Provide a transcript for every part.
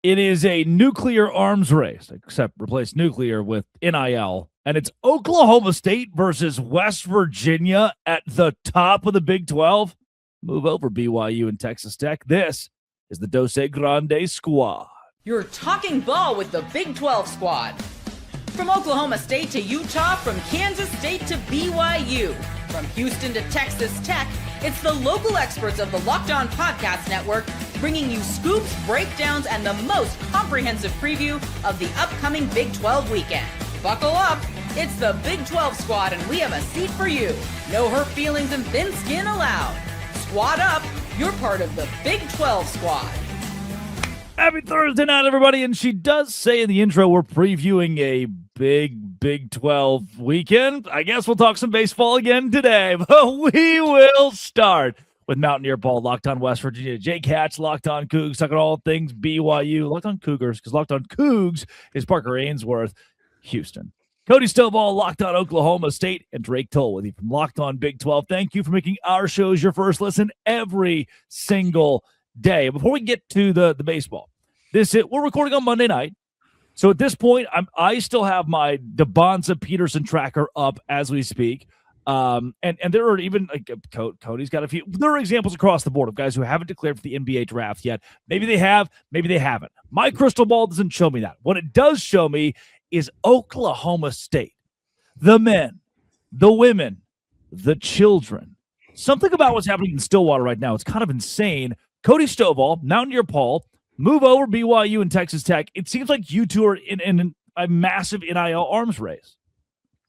It is a nuclear arms race, except replace nuclear with NIL. And it's Oklahoma State versus West Virginia at the top of the Big 12. Move over, BYU and Texas Tech. This is the Dos Grande squad. You're talking ball with the Big 12 squad. From Oklahoma State to Utah, from Kansas State to BYU, from Houston to Texas Tech, it's the local experts of the Locked On Podcast Network bringing you scoops, breakdowns, and the most comprehensive preview of the upcoming Big 12 weekend. Buckle up, it's the Big 12 squad, and we have a seat for you. No hurt feelings and thin skin allowed. Squad up, you're part of the Big 12 squad. Happy Thursday night, everybody. And she does say in the intro we're previewing a Big 12 weekend. I guess we'll talk some baseball again today, but we will start with Mountaineer Ball, Locked On West Virginia. Jake Hatch, Locked On Cougs, talking all things BYU. Locked On Cougars, because Locked On Cougs is Parker Ainsworth, Houston. Cody Stovall, Locked On Oklahoma State, and Drake Toll with you from Locked On Big 12. Thank you for making our shows your first listen every single day. Before we get to the baseball, we're recording on Monday night. So at this point, I still have my DeBonza Peterson tracker up as we speak. And there are even like Cody's got a few. There are examples across the board of guys who haven't declared for the NBA draft yet. Maybe they have, maybe they haven't. My crystal ball doesn't show me that. What it does show me is Oklahoma State, the men, the women, the children. Something about what's happening in Stillwater right now, it's kind of insane. Cody Stovall, Mountaineer Paul, move over BYU and Texas Tech. It seems like you two are in a massive NIL arms race.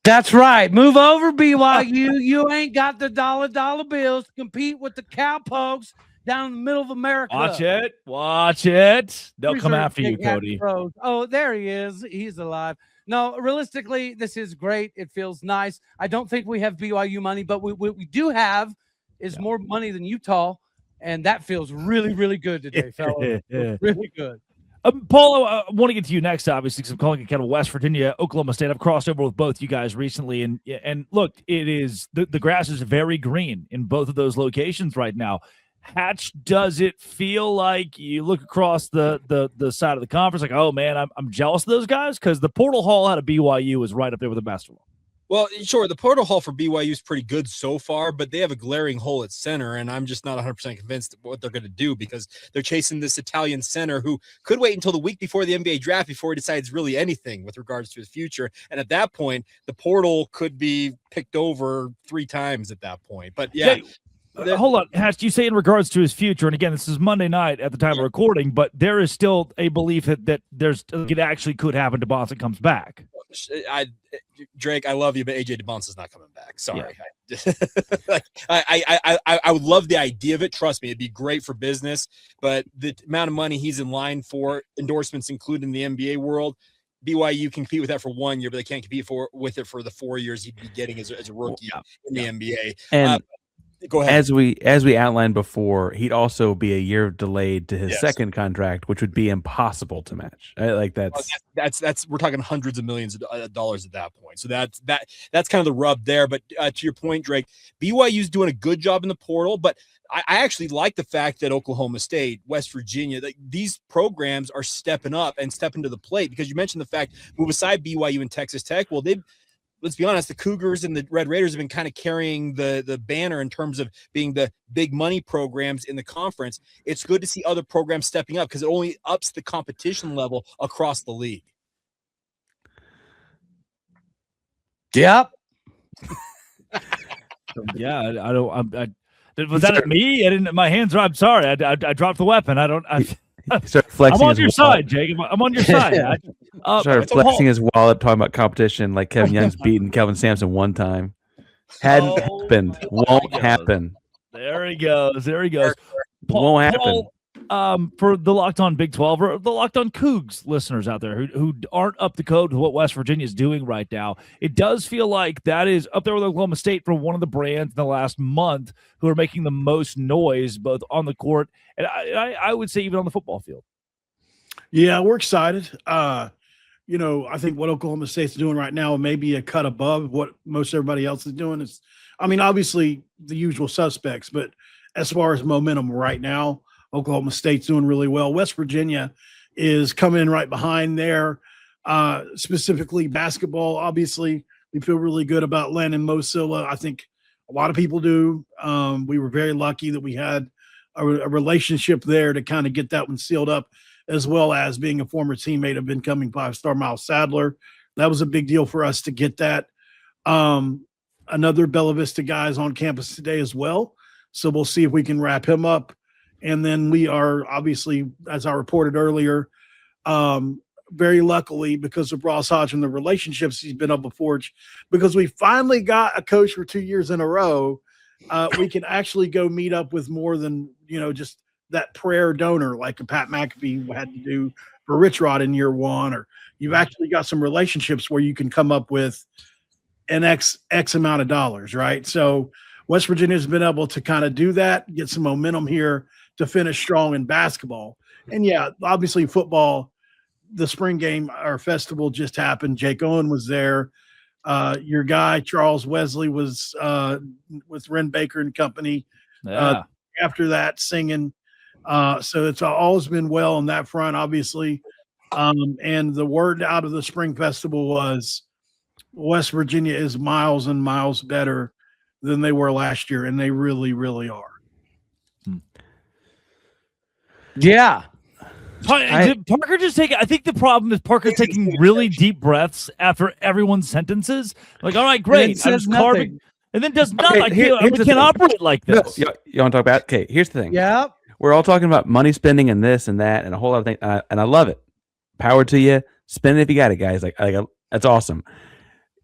That's right. Move over, BYU. You ain't got the dollar bills to compete with the cowpokes down in the middle of America. Watch it. They'll come after you, Cody. Oh, there he is. He's alive. No, realistically, this is great. It feels nice. I don't think we have BYU money, but what we do have is more money than Utah. And that feels really, really good today, fellas. Really good. Paul, I want to get to you next, obviously, because I'm calling it kind of West Virginia, Oklahoma State. I've crossed over with both you guys recently. And look, it is the grass is very green in both of those locations right now. Hatch, does it feel like you look across the side of the conference like, oh, man, I'm jealous of those guys? Because the Portal Hall out of BYU is right up there with the best of them. Well, sure, the Portal Hall for BYU is pretty good so far, but they have a glaring hole at center, and I'm just not 100% convinced what they're going to do because they're chasing this Italian center who could wait until the week before the NBA draft before he decides really anything with regards to his future. And at that point, the portal could be picked over 3 times at that point. But, yeah. Hold on, Hatch, you say in regards to his future, and again, this is Monday night at the time of recording, but there is still a belief that it actually could happen. DeBonza comes back. Drake, I love you, but AJ DeBonza is not coming back. Sorry. Yeah. I would love the idea of it. Trust me, it'd be great for business, but the amount of money he's in line for, endorsements included in the NBA world, BYU can compete with that for 1 year, but they can't compete with it for the 4 years he'd be getting as a rookie in the NBA. And go ahead. As we outlined before, he'd also be a year delayed to his second contract, which would be impossible to match. Like that's we're talking hundreds of millions of dollars at that point. So that's kind of the rub there. But to your point, Drake, BYU's doing a good job in the portal, but I actually like the fact that Oklahoma State, West Virginia, these programs are stepping up and stepping to the plate because you mentioned the fact, move aside BYU and Texas Tech. Well, let's be honest, the Cougars and the Red Raiders have been kind of carrying the banner in terms of being the big money programs in the conference. It's good to see other programs stepping up because it only ups the competition level across the league. Yep. Was that at me? I didn't. My hands are. I'm sorry. I dropped the weapon. I'm on your side, Jake. I'm on your side. Started flexing his wallet, talking about competition, like Kevin Young's beaten Kelvin Sampson one time. Hadn't happened. Won't happen. There he goes. Won't happen. For the Locked On Big 12 or the Locked On Cougs listeners out there who aren't up to code with what West Virginia is doing right now, it does feel like that is up there with Oklahoma State for one of the brands in the last month who are making the most noise both on the court and I would say even on the football field. Yeah, we're excited. I think what Oklahoma State's doing right now may be a cut above what most everybody else is doing. Obviously the usual suspects, but as far as momentum right now, Oklahoma State's doing really well. West Virginia, is coming in right behind there. Specifically basketball, obviously, we feel really good about Landon Mosilla. I think a lot of people do. We were very lucky that we had a relationship there to kind of get that one sealed up, as well as being a former teammate of incoming 5-star Miles Sadler. That was a big deal for us to get that. Another Bella Vista guy is on campus today as well. So we'll see if we can wrap him up. And then we are obviously, as I reported earlier, very luckily, because of Ross Hodge and the relationships he's been able to forge, because we finally got a coach for 2 years in a row, we can actually go meet up with more than, just that prayer donor like a Pat McAfee had to do for Rich Rod in year one, or you've actually got some relationships where you can come up with an X amount of dollars, right? So West Virginia's been able to kind of do that, get some momentum here to finish strong in basketball. And yeah, obviously football, the spring game or festival just happened. Jake Owen was there. Your guy, Charles Wesley, was with Ren Baker and company after that singing. So it's always been well on that front, obviously. And the word out of the spring festival was West Virginia is miles and miles better than they were last year. And they really, really are. Yeah. Did Parker just take it? I think the problem is Parker taking really deep breaths after everyone's sentences. Like, all right, great. And says nothing. And then does nothing. Okay, We can't operate like this. No, you want to talk about? Okay, here's the thing. Yeah. We're all talking about money spending and this and that and a whole lot of things, and I love it. Power to you. Spend it if you got it, guys. Like that's awesome.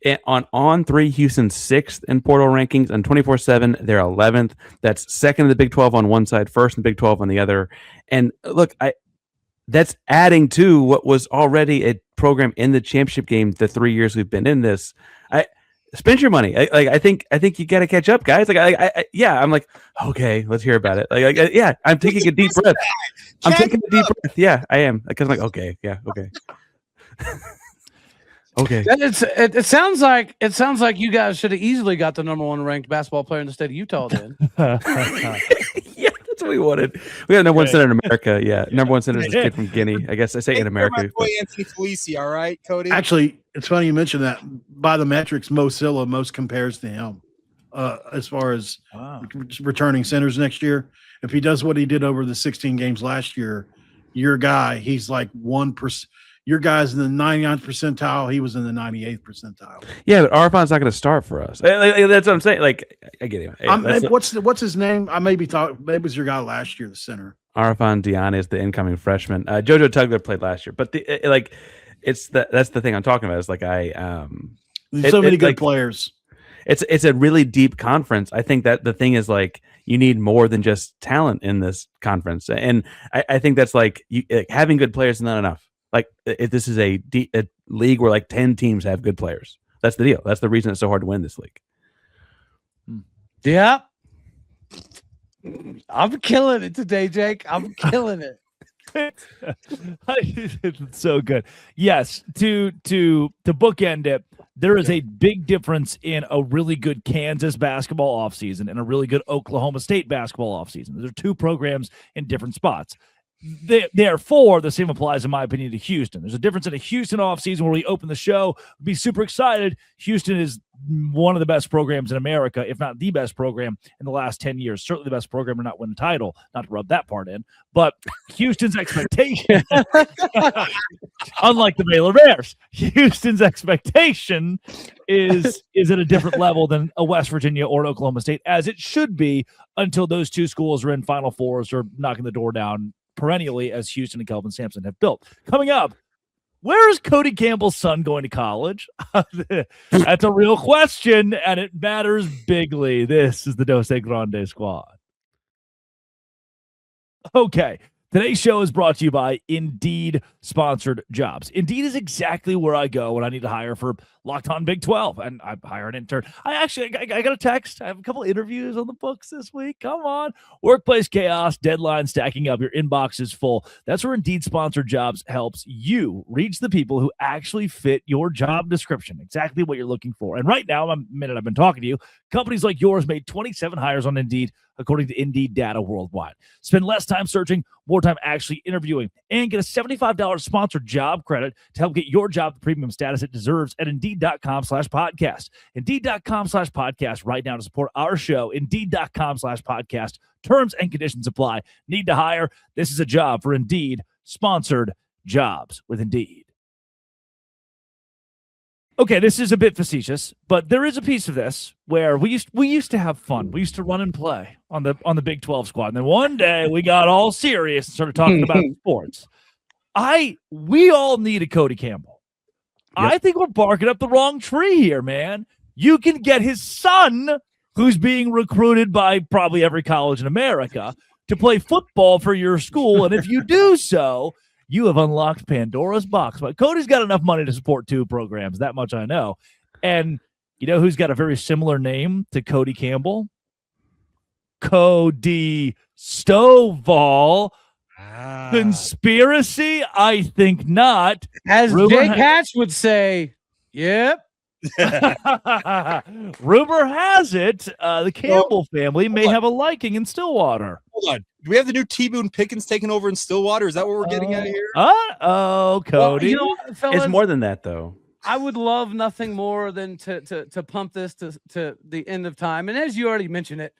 And on 3, Houston's 6th in portal rankings, and 24/7, they're 11th. That's second in the Big 12 on one side, first in the Big 12 on the other. And look, that's adding to what was already a program in the championship game the 3 years we've been in this. Spend your money. I think you got to catch up, guys. I'm like, okay, let's hear about it. Yeah, I'm taking a deep breath. I'm taking a deep breath. Yeah, I am, because I'm like, okay, yeah, okay. Okay. It sounds like you guys should have easily got the #1 ranked basketball player in the state of Utah then. Yeah, that's what we wanted. We had #1 center in America. Yeah, #1 center is a kid from Guinea. I guess I say in America. My boy Anthony Felici, all right, Cody? Actually, it's funny you mentioned that. By the metrics, Mosilla most compares to him as far as returning centers next year. If he does what he did over the 16 games last year, your guy, he's like 1%. Your guy's in the 99th percentile. He was in the 98th percentile. Yeah, but Arfon's not going to start for us. That's what I'm saying. Like, I get him. Hey, what's his name? I maybe it was your guy last year, the center. Arfon Diane is the incoming freshman. JoJo Tugler played last year, but that's the thing I'm talking about. Is like so many good players. It's a really deep conference. I think that the thing is like you need more than just talent in this conference, and I think that's like having good players is not enough. Like this is a league where like 10 teams have good players. That's the deal. That's the reason it's so hard to win this league. Yeah. I'm killing it today, Jake. I'm killing it. It's so good. Yes, to bookend it, there is a big difference in a really good Kansas basketball offseason and a really good Oklahoma State basketball offseason. Those are two programs in different spots. Therefore, the same applies, in my opinion, to Houston. There's a difference in a Houston offseason where we open the show, be super excited. Houston is one of the best programs in America, if not the best program in the last 10 years. Certainly the best program to not win the title, not to rub that part in. But Houston's expectation, unlike the Baylor Bears, Houston's expectation is at a different level than a West Virginia or an Oklahoma State, as it should be until those two schools are in Final Fours or knocking the door down perennially, as Houston and Kelvin Sampson have built. Coming up, where is Cody Campbell's son going to college? That's a real question, and it matters bigly. This is the Dos Grande Squad. Okay, today's show is brought to you by Indeed sponsored jobs. Indeed is exactly where I go when I need to hire for Locked On Big 12, and I hire an intern. I got a text. I have a couple interviews on the books this week. Come on. Workplace chaos, deadline stacking up. Your inbox is full. That's where Indeed sponsored jobs helps you reach the people who actually fit your job description, exactly what you're looking for. And right now, the minute I've been talking to you, companies like yours made 27 hires on Indeed according to Indeed data worldwide. Spend less time searching, more time actually interviewing, and get a $75 sponsored job credit to help get your job the premium status it deserves at Indeed.com/podcast. Indeed.com/podcast right now to support our show. Indeed.com/podcast. Terms and conditions apply. Need to hire? This is a job for Indeed. Sponsored jobs with Indeed. Okay, this is a bit facetious, but there is a piece of this where we used to have fun. We used to run and play on the Big 12 squad. And then one day we got all serious and started talking about sports. We all need a Cody Campbell. Yep. I think we're barking up the wrong tree here, man. You can get his son, who's being recruited by probably every college in America, to play football for your school. And if you do so, you have unlocked Pandora's box. But Cody's got enough money to support 2 programs. That much I know. And you know who's got a very similar name to Cody Campbell? Cody Stovall. Conspiracy? I think not. As Jake Hatch would say, yep. Rumor has it the Campbell family may have a liking in Stillwater. Hold on. Do we have the new T-Boone Pickens taking over in Stillwater? Is that what we're getting at here? Cody. Well, you know what, fellas, It's more than that, though. I would love nothing more than to pump this to the end of time. And as you already mentioned it,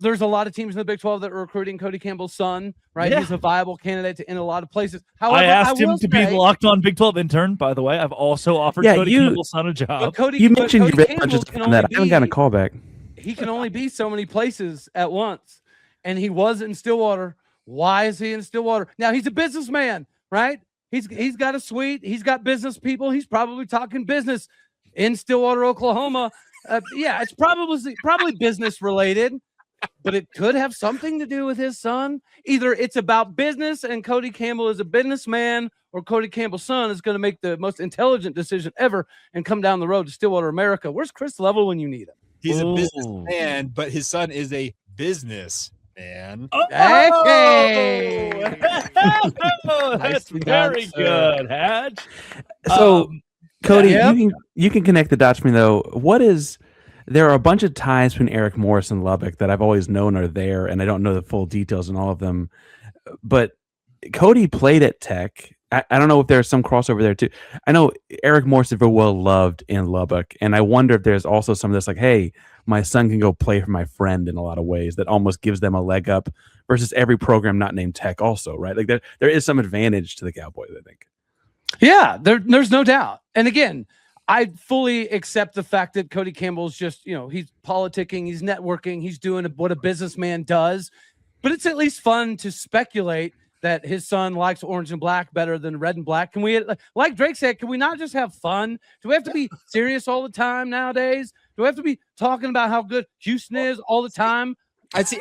there's a lot of teams in the Big 12 that are recruiting Cody Campbell's son, right? Yeah. He's a viable candidate to in a lot of places. However, I asked him to be say, the Locked On Big 12 intern, by the way. I've also offered Cody Campbell's son a job. Cody, You mentioned Cody your Campbell can that. only I haven't gotten a be- call back. He can only be so many places at once. And he was in Stillwater. Why is he in Stillwater? Now, he's a businessman, right? He's got a suite. He's got business people. He's probably talking business in Stillwater, Oklahoma. Yeah, it's probably business related, but it could have something to do with his son. Either it's about business and Cody Campbell is a businessman, or Cody Campbell's son is going to make the most intelligent decision ever and come down the road to Stillwater, America. Where's Chris Level when you need him? He's a businessman, but his son is a business man. Hey! That's very good, Hatch. So, Cody, yeah. you can connect the dots for me, though. There are a bunch of ties between Eric Morris and Lubbock that I've always known are there, and I don't know the full details in all of them. But Cody played at Tech. I don't know if there's some crossover there, too. I know Eric Morris is very well loved in Lubbock, and I wonder if there's also some of this, like, hey, my son can go play for my friend in a lot of ways that almost gives them a leg up versus every program not named Tech also, right? Like there is some advantage to the Cowboys, I think. Yeah, there's no doubt. And again, I fully accept the fact that Cody Campbell's just, he's politicking, he's networking, he's doing what a businessman does. But it's at least fun to speculate that his son likes orange and black better than red and black. Can we, like Drake said, can we not just have fun? Do we have to be serious all the time nowadays? Do we have to be talking about how good Houston is all the time? I see.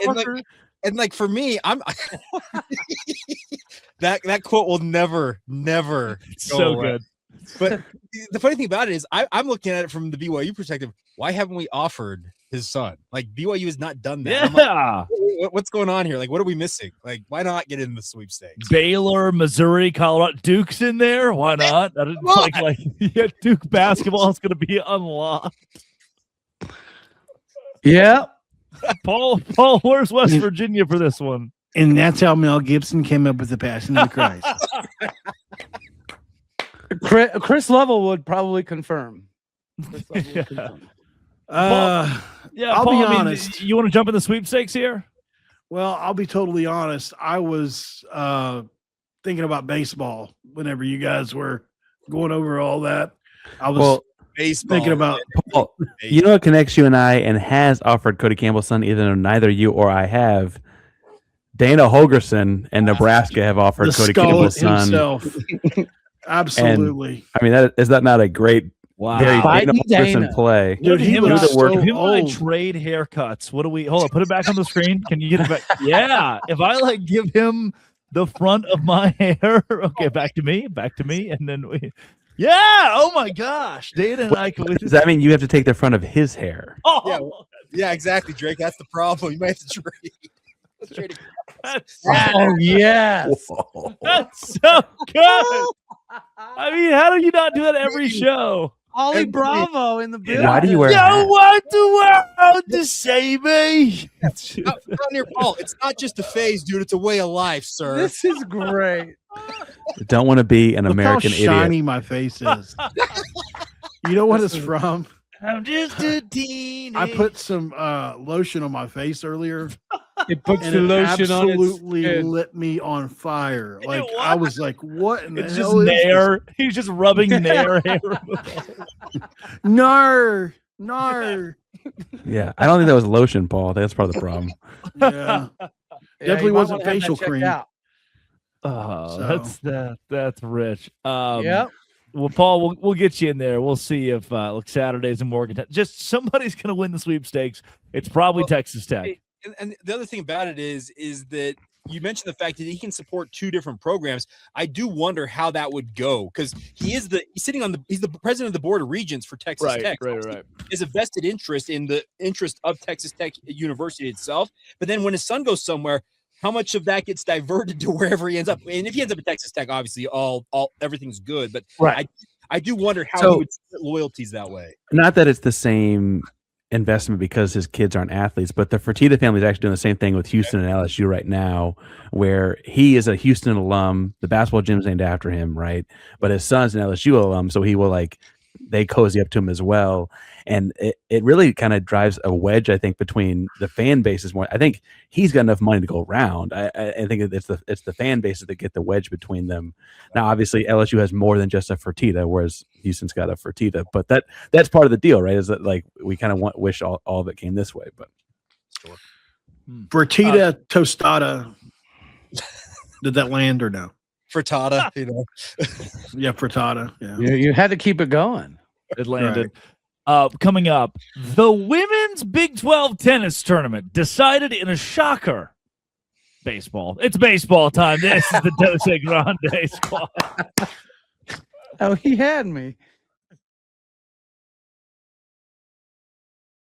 And like for me, I'm that quote will never go So away. good. But the funny thing about it is I'm looking at it from the BYU perspective. Why haven't we offered his son? Like BYU has not done that. Yeah. Like, what's going on here? Like, what are we missing? Like, why not get in the sweepstakes? Baylor, Missouri, Colorado, Duke's in there. Why not? That is like yeah, Duke basketball is going to be unlocked. Yeah. Paul, where's West Virginia for this one? And that's how Mel Gibson came up with the Passion of the Christ. Chris Level would probably confirm. I'll Paul, be honest. You want to jump in the sweepstakes here? Well, I'll be totally honest. I was thinking about baseball whenever you guys were going over all that. I was Baseball. thinking about Paul, you know what connects you and I and has offered Cody Campbell's son, even though neither you or I have? Dana Holgerson and Nebraska have offered the Cody Scarlet Campbell's son. himself. Absolutely. I mean, is that not a great, very Fighting Dana Holgerson Dana. play? Dude, he him looks and I- so if him and I old. trade haircuts. What do we hold on? Put it back on the screen. Can you get it back? Yeah. If I give him the front of my hair, okay, back to me, and then we. Yeah. Oh my gosh, Dana and I. Does that mean you have to take the front of his hair? Oh, Yeah, exactly, Drake. That's the problem. You might have to trade. Let's trade it. Oh, yes. that's so good. I mean, how do you not do that every show? Ollie And- Bravo in the building. Why do you wear? You hats? want the world to see me? Not your fault. It's not just a phase, dude. It's a way of life, sir. This is great. Don't want to be an Look American how idiot. shiny my face is. You know what it's from? I'm just a teen. I put some lotion on my face earlier, It puts and the it lotion on its absolutely skin. lit me on fire. Like what? I was like, "What in the It's just hell is this?" Nair. He's just rubbing Nair hair. Nar, nar. Yeah, I don't think that was lotion, Paul. That's part of the problem. Yeah, definitely you might wasn't wanna have that facial checked cream. out. Oh, So- that's rich. Yep. Well, Paul, we'll get you in there. We'll see if Saturdays in Morgantown. Just somebody's going to win the sweepstakes. It's probably Texas Tech. And the other thing about it is that you mentioned the fact that he can support two different programs. I do wonder how that would go because he's the president of the board of regents for Texas Tech. Right. Is a vested interest in the interest of Texas Tech University itself. But then when his son goes somewhere, how much of that gets diverted to wherever he ends up? And if he ends up at Texas Tech, obviously everything's good. But Right. I do wonder how So- he would split loyalties that way. Not that it's the same investment because his kids aren't athletes, but the Fertitta family is actually doing the same thing with Houston and LSU right now, where he is a Houston alum. The basketball gym's named after him, right? But his son's an LSU alum, so he will they cozy up to him as well. And it really kind of drives a wedge, I think, between the fan bases more. I think he's got enough money to go around. I think it's the fan bases that get the wedge between them. Now, obviously, LSU has more than just a Fertitta, whereas Houston's got a Fertitta. But that's part of the deal, right? Is that we kind of wish all of it came this way. But Fertitta tostada. Did that land or no? Frittata, Yeah, frittata. Yeah. You had to keep it going. It landed. Coming up, the women's Big 12 tennis tournament decided in a shocker. Baseball. It's baseball time. This is the Dose Grande squad. Oh, he had me.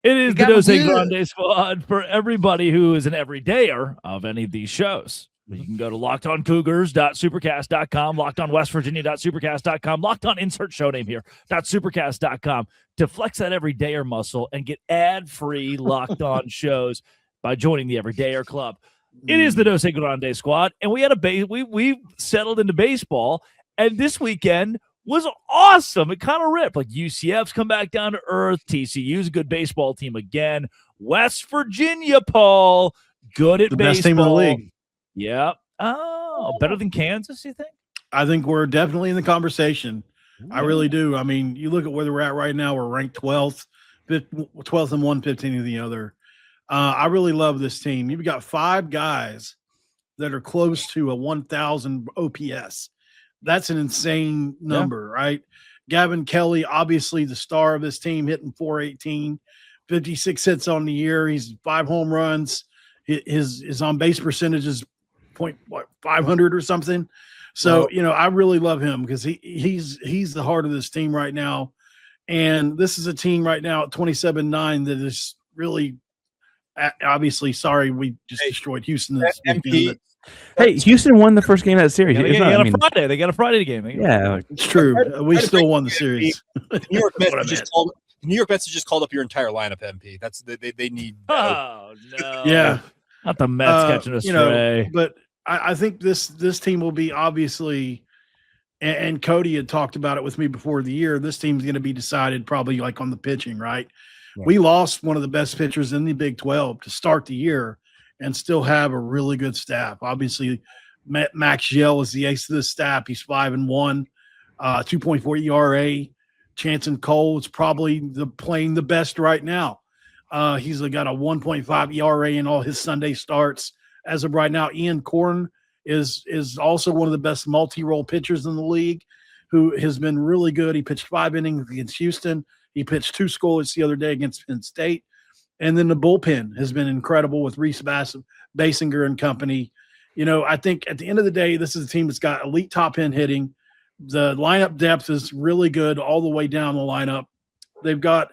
It is You the got me Dose good. Grande squad for everybody who is an everydayer of any of these shows. You can go to lockedoncougars.supercast.com, lockedonwestvirginia.supercast.com, locked on insert show name here, .supercast.com to flex that everydayer muscle and get ad-free locked on shows by joining the Everydayer Club. It is the Dose Grande squad, and we had we settled into baseball, and this weekend was awesome. It kind of ripped. Like UCF's come back down to earth. TCU's a good baseball team again. West Virginia, Paul, good at The baseball. best team in the league. Yep. Oh, better than Kansas, you think? I think we're definitely in the conversation. I really do. I mean, you look at where we're at right now. We're ranked 12th in one, 15 in the other. I really love this team. You've got 5 guys that are close to a 1,000 OPS. That's an insane number, right? Gavin Kelly, obviously the star of this team, hitting 418, 56 hits on the year. He's 5 home runs. His on base percentage is 500 or something. So, I really love him because he's the heart of this team right now. And this is a team right now at 27-9 that is really obviously sorry we just destroyed Houston this weekend. hey, Houston won the first game of that series. They It's not- got I a mean, Friday. They got a Friday game. yeah, It's true. We still won the series. New York Mets just called up your entire lineup, MP. That's they need. Oh, no. Yeah. Not the Mets catching a stray. But I think this team will be obviously, and Cody had talked about it with me before the year. This team's going to be decided probably like on the pitching, right? We lost one of the best pitchers in the Big 12 to start the year and still have a really good staff. Obviously, Max Yell is the ace of this staff. He's 5-1, 2.4 ERA. Chanson Cole is probably playing the best right now. He's got a 1.5 ERA in all his Sunday starts. As of right now, Ian Corn is also one of the best multi-role pitchers in the league, who has been really good. He pitched 5 innings against Houston. He pitched 2 scoreless the other day against Penn State. And then the bullpen has been incredible with Reese Basinger and company. I think at the end of the day, this is a team that's got elite top end hitting. The lineup depth is really good all the way down the lineup. They've got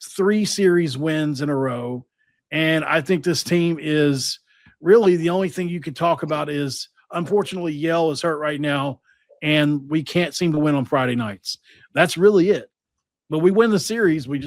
3 series wins in a row. And I think this team is really the only thing you could talk about is, unfortunately, Yale is hurt right now, and we can't seem to win on Friday nights. That's really it. but we win the series. We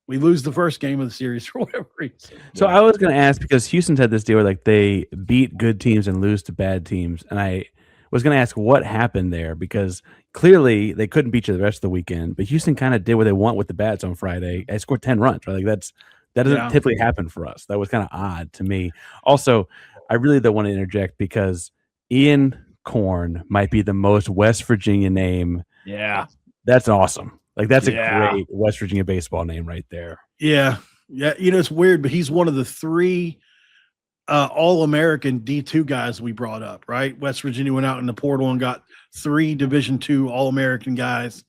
lose the first game of the series for whatever reason. So I was going to ask, because Houston's had this deal where like they beat good teams and lose to bad teams, and I was going to ask what happened there, because clearly they couldn't beat you the rest of the weekend, but Houston kind of did what they want with the bats on Friday. I scored 10 runs, right? Like that doesn't typically happen for us. That was kind of odd to me. Also, I really don't want to interject because Ian Korn might be the most West Virginia name. Yeah. That's awesome. Like that's a great West Virginia baseball name right there. Yeah. Yeah. It's weird, but he's one of the 3 All-American D2 guys we brought up, right? West Virginia went out in the portal and got 3 Division II All-American guys.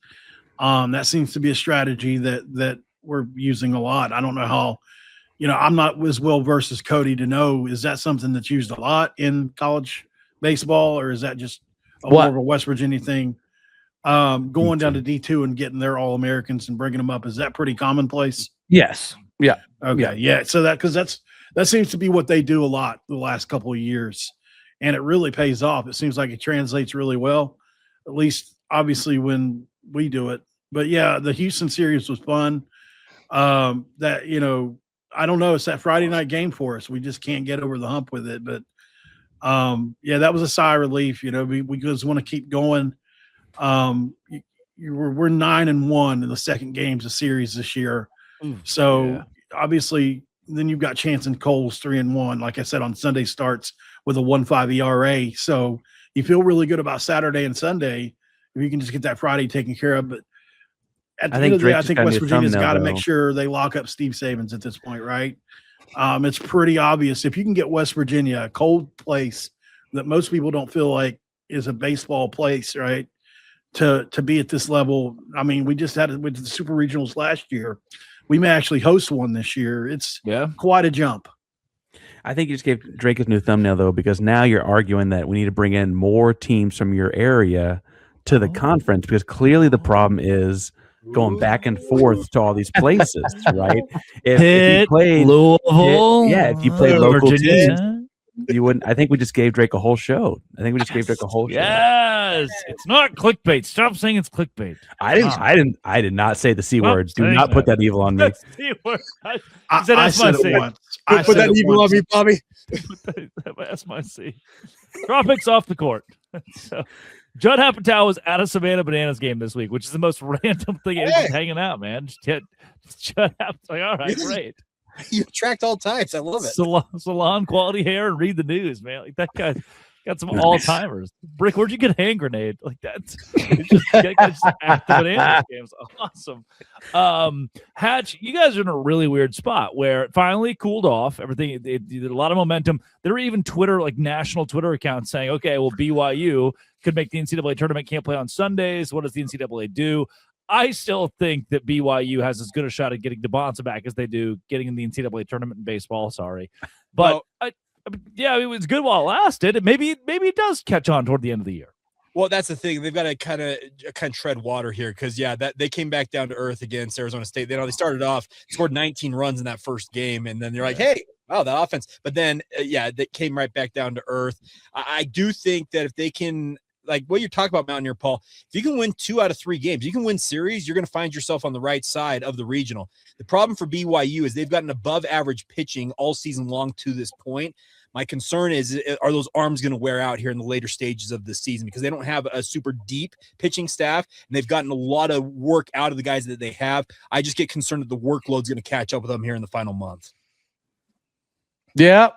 That seems to be a strategy that we're using a lot. I don't know how, I'm not as well versed as Cody to know, is that something that's used a lot in college baseball, or is that just more of a West Virginia thing? Going down to D2 and getting their All-Americans and bringing them up, is that pretty commonplace? Yes. Yeah. Okay. Yeah. So that seems to be what they do a lot the last couple of years, and it really pays off. It seems like it translates really well, at least obviously when we do it. But yeah, the Houston series was fun. I don't know. It's that Friday night game for us. We just can't get over the hump with it. But that was a sigh of relief. We just want to keep going. We're 9-1 in the second games of series this year. So obviously, then you've got Chance and Cole's 3-1. Like I said, on Sunday starts with a 1.5 ERA. So you feel really good about Saturday and Sunday if you can just get that Friday taken care of. But at the end of the day, I think West Virginia's got to make sure they lock up Steve Sabins at this point, right? It's pretty obvious. If you can get West Virginia, a cold place that most people don't feel like is a baseball place, right, to be at this level. I mean, we just had it with the Super Regionals last year. We may actually host one this year. It's quite a jump. I think you just gave Drake his new thumbnail, though, because now you're arguing that we need to bring in more teams from your area to the conference, because clearly the problem is going back and forth to all these places, right? If you played Louisville, if you played local Virginia. teams, you wouldn't. I think we just gave Drake a whole show. Yes, it's not clickbait. Stop saying it's clickbait. I did not say the C word. Do not put that evil on me. I said it once. Put that evil on me, Bobby. That's my C. Tropics off the court. So, Judd Apatow was at a Savannah Bananas game this week, which is the most random thing. He's just hanging out, man. Judd Apatow. Like, all right, great. You attract all types. I love it. Salon quality hair and read the news, man. Like that guy got some all timers. Brick, where'd you get a hand grenade? Like that's just at the Bananas games. Awesome. Hatch, you guys are in a really weird spot where it finally cooled off. Everything, it a lot of momentum. There were even national Twitter accounts saying, okay, well, BYU could make the NCAA tournament, can't play on Sundays. What does the NCAA do? I still think that BYU has as good a shot at getting DeBonsa back as they do getting in the NCAA tournament in baseball. Sorry. But it was good while it lasted. And maybe it does catch on toward the end of the year. Well, that's the thing. They've got to kind of tread water here because, that they came back down to earth against Arizona State. They started off, scored 19 runs in that first game, and then they're like, hey, wow, that offense. But then, they came right back down to earth. I do think that if they can, like what you're talking about, Mountaineer Paul, if you can win 2 out of 3 games, you can win series, you're going to find yourself on the right side of the regional. The problem for BYU is they've gotten above average pitching all season long to this point. My concern is, are those arms going to wear out here in the later stages of the season because they don't have a super deep pitching staff and they've gotten a lot of work out of the guys that they have. I just get concerned that the workload's going to catch up with them here in the final month. Yeah.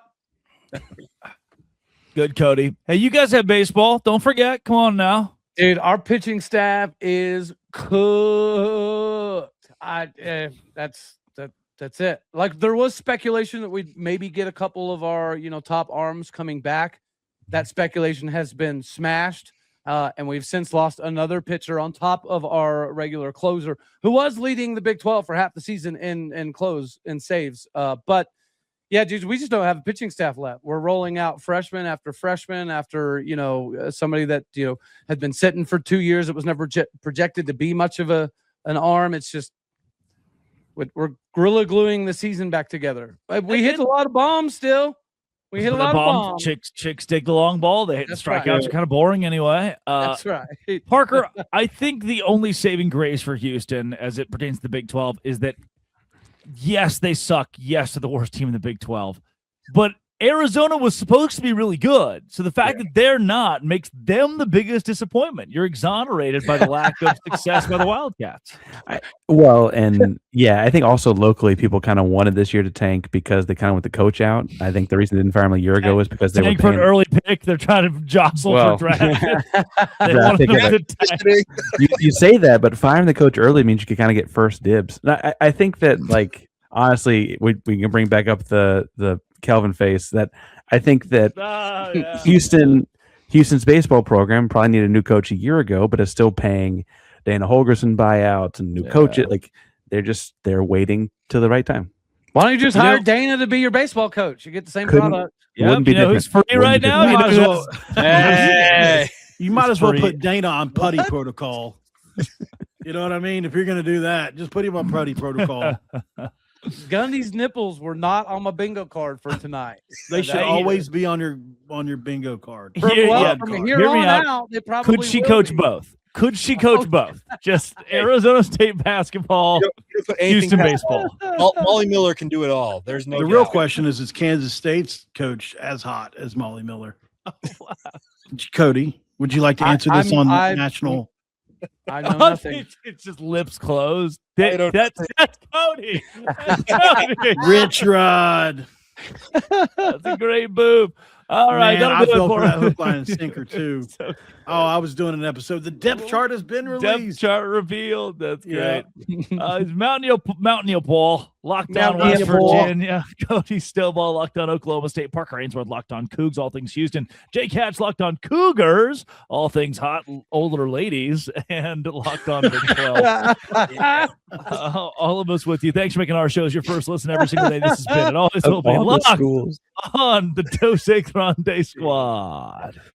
Good, Cody. Hey, you guys have baseball. Don't forget. Come on now. Dude, our pitching staff is cooked. That's it. Like there was speculation that we'd maybe get a couple of our, top arms coming back. That speculation has been smashed. And we've since lost another pitcher on top of our regular closer who was leading the Big 12 for half the season in close and saves. But yeah, dude, we just don't have a pitching staff left. We're rolling out freshman after somebody that, had been sitting for 2 years. It was never projected to be much of an arm. It's just, we're gorilla gluing the season back together. We hit a lot of bombs still. We hit a The lot of bombs. Chicks dig the long ball. The That's strikeouts right. are kind of boring anyway. That's right. Parker, I think the only saving grace for Houston as it pertains to the Big 12 is that, yes, they suck. Yes, they're the worst team in the Big 12. But Arizona was supposed to be really good. So the fact that they're not makes them the biggest disappointment. You're exonerated by the lack of success by the Wildcats. Well, and yeah, I think also locally people kind of wanted this year to tank because they kind of went the coach out. I think the reason they didn't fire him a year ago was because they Tank were for an early pick. They're trying to jostle Well, for draft. They draft want pick them is to tank. you say that, but firing the coach early means you could kind of get first dibs. And I think that, like, honestly, we can bring back up the Kelvin face. That I think that Houston's baseball program probably needed a new coach a year ago, but is still paying Dana Holgerson buyouts and new coaches. Like they're waiting till the right time. Why don't you just hire Dana to be your baseball coach? You get the same product. Wouldn't be you know who's free right now? You You might know as who's- well, Hey. you might as well free. put Dana on putty protocol. You know what I mean? If you're going to do that, just put him on putty protocol. Gundy's nipples were not on my bingo card for tonight. They should always be on your bingo card. From, Here- well, yeah, from hear here me on out. out, they probably Could she will coach be. both? Could she coach both? Just Arizona State basketball, You don't put anything Houston past- baseball. Molly Miller can do it all. There's no The real doubt. question is Kansas State's coach as hot as Molly Miller? Cody, would you like to answer this on national? I know nothing. It's just lips closed. I don't- That's Cody. That's Cody. Rich Rod. That's a great move. All right, Man, I that'll do fell it for for that hook, line, and sinker too. So, Oh, I was doing an episode. The depth chart has been depth released. chart revealed. That's Yeah. great. It's Mountaineer Paul locked on Mountaineer West Paul. Virginia. Cody Stillball locked on Oklahoma State. Parker Ainsworth locked on Cougs. All things Houston. Jake Hatch locked on Cougars. All things hot older ladies and locked on Big 12. All of us with you. Thanks for making our shows your first listen every single day. This has been it. Always will be All the locked schools. on the Dos Grande Squad.